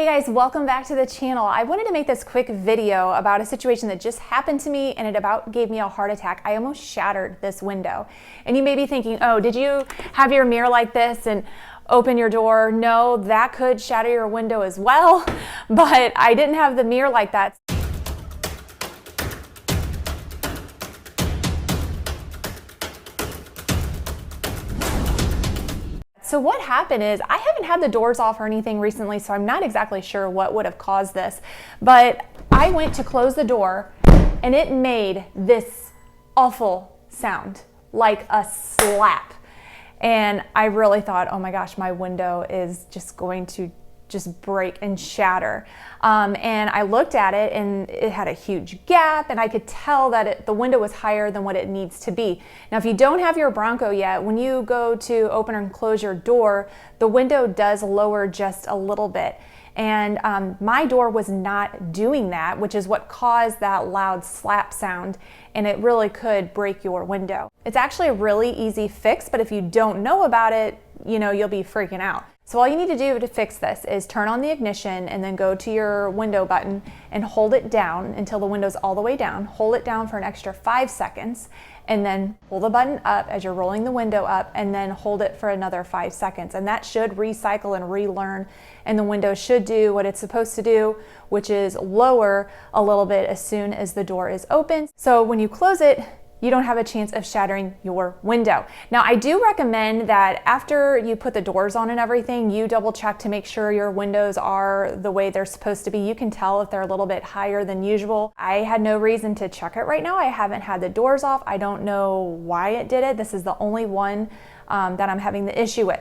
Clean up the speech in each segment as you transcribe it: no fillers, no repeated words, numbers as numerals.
Hey guys, welcome back to the channel. I wanted to make this quick video about a situation that just happened to me and it about gave me a heart attack. I almost shattered this window. And you may be thinking, oh, did you have your mirror like this and open your door? No, that could shatter your window as well, but I didn't have the mirror like that. So what happened is, I haven't had the doors off or anything recently, so I'm not exactly sure what would have caused this, but I went to close the door and it made this awful sound, like a slap. And I really thought, oh my gosh, my window is just going to just break and shatter. And I looked at it and it had a huge gap and I could tell that the window was higher than what it needs to be. Now, if you don't have your Bronco yet, when you go to open and close your door, the window does lower just a little bit. And my door was not doing that, which is what caused that loud slap sound, and it really could break your window. It's actually a really easy fix, but if you don't know about it, you'll be freaking out. So all you need to do to fix this is turn on the ignition and then go to your window button and hold it down until the window's all the way down. Hold it down for an extra 5 seconds and then pull the button up as you're rolling the window up and then hold it for another 5 seconds. And that should recycle and relearn, and the window should do what it's supposed to do, which is lower a little bit as soon as the door is open. So when you close it, you don't have a chance of shattering your window. Now, I do recommend that after you put the doors on and everything, you double check to make sure your windows are the way they're supposed to be. You can tell if they're a little bit higher than usual. I had no reason to check it right now. I haven't had the doors off. I don't know why it did it. This is the only one that I'm having the issue with.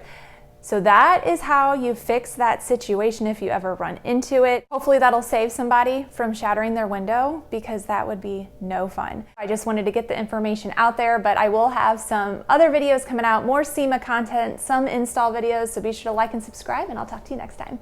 So that is how you fix that situation if you ever run into it. Hopefully that'll save somebody from shattering their window, because that would be no fun. I just wanted to get the information out there, but I will have some other videos coming out, more 𝔬░ content, some install videos, so be sure to like and subscribe, and I'll talk to you next time.